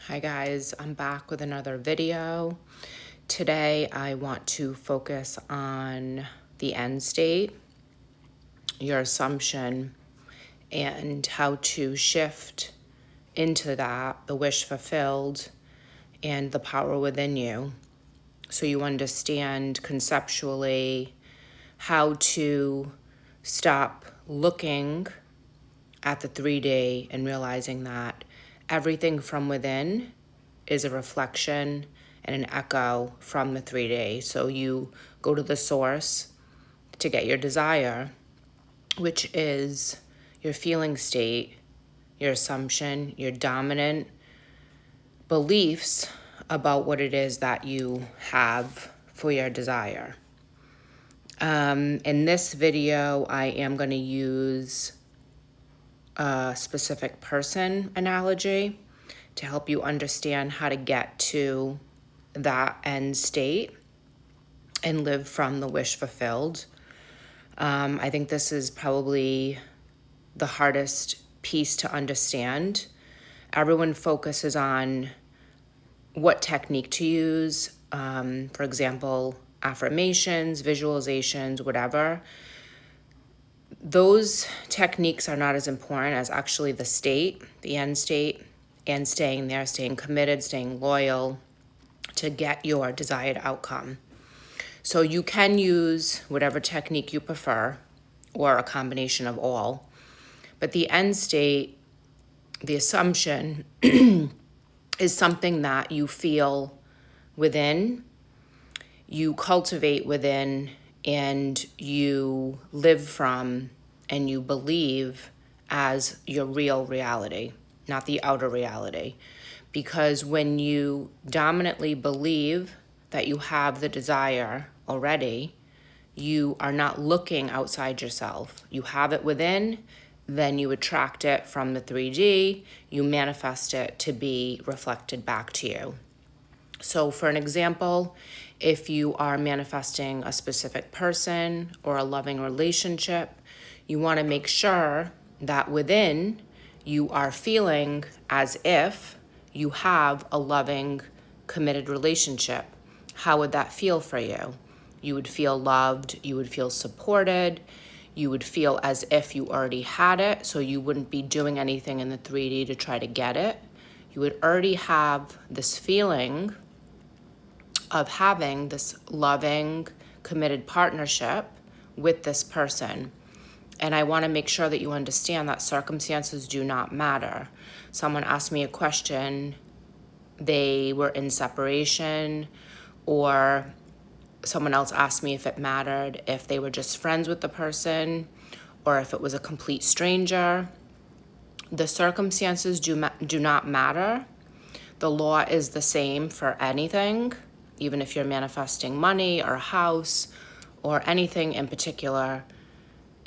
Hi guys, I'm back with another video. Today I want to focus on the end state, your assumption, and how to shift into that, the wish fulfilled, and the power within you. So you understand conceptually how to stop looking at the 3D and realizing that everything from within is a reflection and an echo from the 3D. So you go to the source to get your desire, which is your feeling state, your assumption, your dominant beliefs about what it is that you have for your desire. In this video, I am going to use a specific person analogy to help you understand how to get to that end state and live from the wish fulfilled. I think this is probably the hardest piece to understand. Everyone focuses on what technique to use, for example, affirmations, visualizations, whatever. Those techniques are not as important as actually the state, the end state, and staying there, staying committed, staying loyal to get your desired outcome. So you can use whatever technique you prefer or a combination of all. But the end state, the assumption, is something that you feel within, you cultivate within, and you live from, and you believe as your real reality, not the outer reality. Because when you dominantly believe that you have the desire already, you are not looking outside yourself. You have it within, then you attract it from the 3D, you manifest it to be reflected back to you. So for an example, if you are manifesting a specific person or a loving relationship, you want to make sure that within you are feeling as if you have a loving, committed relationship. How would that feel for you? You would feel loved, you would feel supported, you would feel as if you already had it, so you wouldn't be doing anything in the 3D to try to get it. You would already have this feeling of having this loving, committed partnership with this person. And I want to make sure that you understand that circumstances do not matter. Someone asked me a question, they were in separation, or someone else asked me if it mattered, if they were just friends with the person, or if it was a complete stranger. The circumstances do not matter. The law is the same for anything, even if you're manifesting money or a house or anything in particular.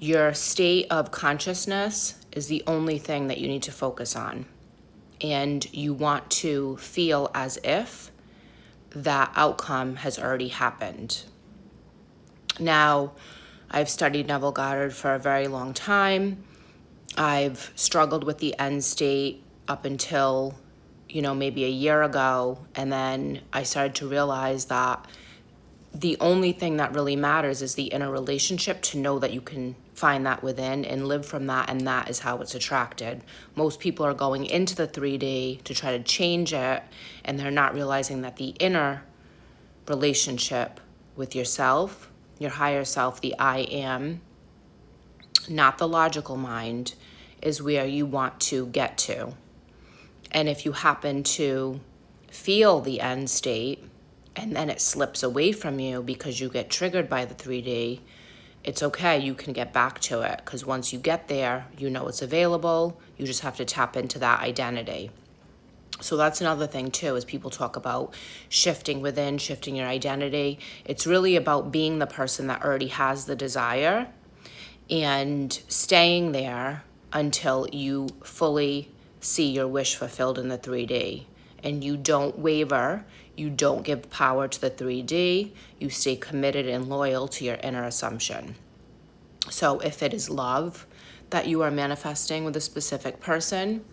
Your state of consciousness is the only thing that you need to focus on. And you want to feel as if that outcome has already happened. Now, I've studied Neville Goddard for a very long time. I've struggled with the end state up until, maybe a year ago. And then I started to realize that the only thing that really matters is the inner relationship, to know that you can find that within and live from that, and that is how it's attracted. Most people are going into the 3D to try to change it, and they're not realizing that the inner relationship with yourself, your higher self, the I am, not the logical mind, is where you want to get to. And if you happen to feel the end state and then it slips away from you because you get triggered by the 3D, it's okay. You can get back to it, because once you get there, you know it's available. You just have to tap into that identity. So that's another thing too, is people talk about shifting within, shifting your identity. It's really about being the person that already has the desire and staying there until you fully see your wish fulfilled in the 3D. And you don't waver, you don't give power to the 3D, you stay committed and loyal to your inner assumption. So if it is love that you are manifesting with a specific person,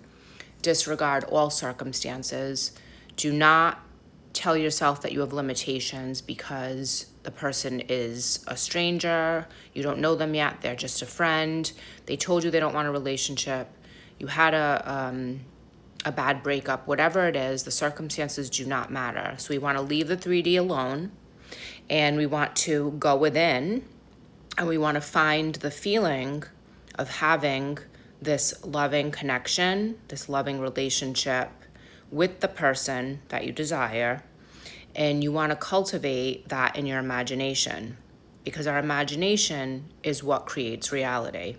disregard all circumstances. Do not tell yourself that you have limitations because the person is a stranger, you don't know them yet, they're just a friend, they told you they don't want a relationship, you had a bad breakup, whatever it is, the circumstances do not matter. So we want to leave the 3D alone, and we want to go within, and we want to find the feeling of having this loving connection, this loving relationship with the person that you desire. And you want to cultivate that in your imagination, because our imagination is what creates reality.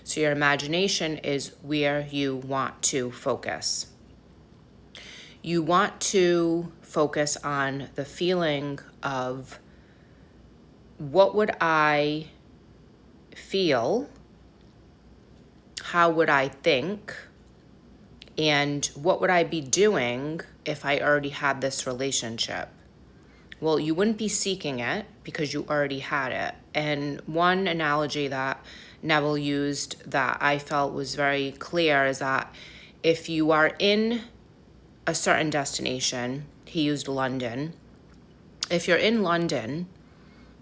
So your imagination is where you want to focus. You want to focus on the feeling of, what would I feel? How would I think? And what would I be doing if I already had this relationship? Well, you wouldn't be seeking it because you already had it. And one analogy that Neville used that I felt was very clear is that if you are in a certain destination, he used London. If you're in London,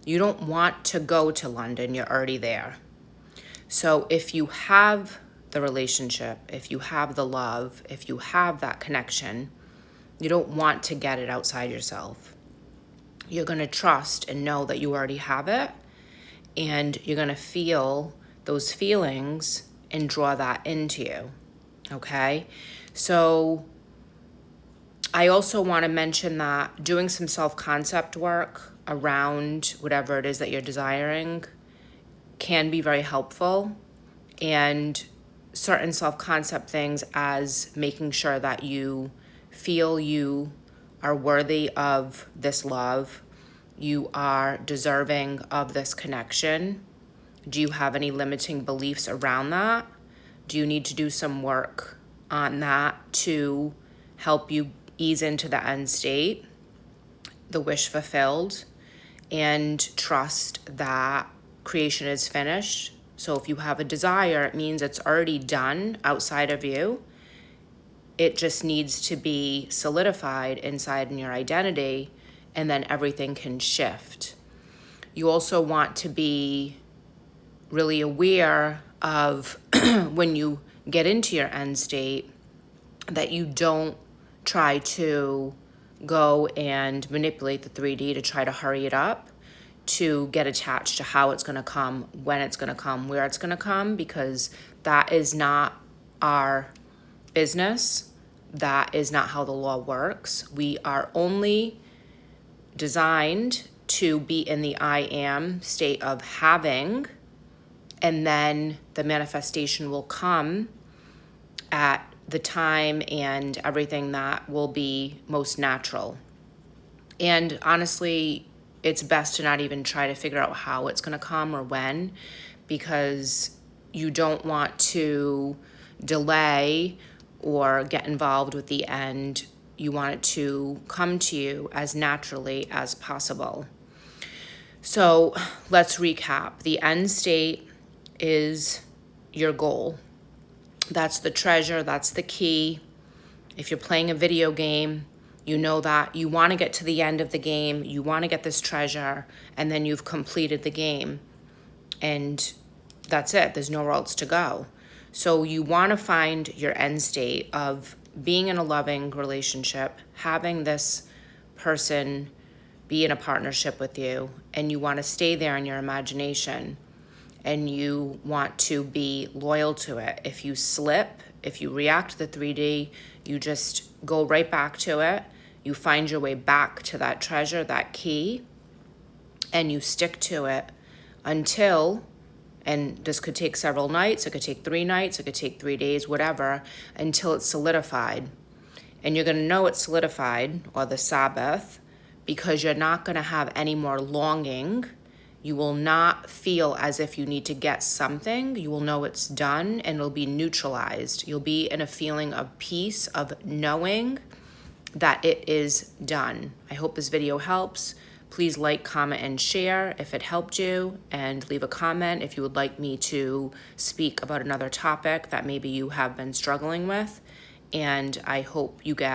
you don't want to go to London, you're already there. So if you have the relationship, if you have the love, if you have that connection, you don't want to get it outside yourself. You're going to trust and know that you already have it, and you're going to feel those feelings and draw that into you, okay? So I also want to mention that doing some self-concept work around whatever it is that you're desiring can be very helpful, and certain self-concept things as making sure that you feel you are worthy of this love, you are deserving of this connection. Do you have any limiting beliefs around that? Do you need to do some work on that to help you ease into the end state, the wish fulfilled, and trust that creation is finished? So if you have a desire, it means it's already done outside of you. It just needs to be solidified inside in your identity, and then everything can shift. You also want to be really aware of when you get into your end state, that you don't try to go and manipulate the 3D to try to hurry it up, to get attached to how it's going to come, when it's going to come, where it's going to come, because that is not our business. That is not how the law works. We are only designed to be in the I am state of having, and then the manifestation will come at the time and everything that will be most natural. And honestly, it's best to not even try to figure out how it's going to come or when, because you don't want to delay or get involved with the end. You want it to come to you as naturally as possible. So let's recap. The end state is your goal. That's the treasure, that's the key. If you're playing a video game, you know that you want to get to the end of the game, you want to get this treasure, and then you've completed the game. And that's it, there's nowhere else to go. So you want to find your end state of being in a loving relationship, having this person be in a partnership with you, and you want to stay there in your imagination, and you want to be loyal to it. If you slip, if you react to the 3D, you just go right back to it. You find your way back to that treasure, that key, and you stick to it until, and this could take several nights, it could take 3 nights, it could take 3 days, whatever, until it's solidified. And you're going to know it's solidified, or the Sabbath, because you're not going to have any more longing. You will not feel as if you need to get something. You will know it's done, and it'll be neutralized. You'll be in a feeling of peace, of knowing that it is done. I hope this video helps. Please like, comment, and share if it helped you, and leave a comment if you would like me to speak about another topic that maybe you have been struggling with. and I hope you get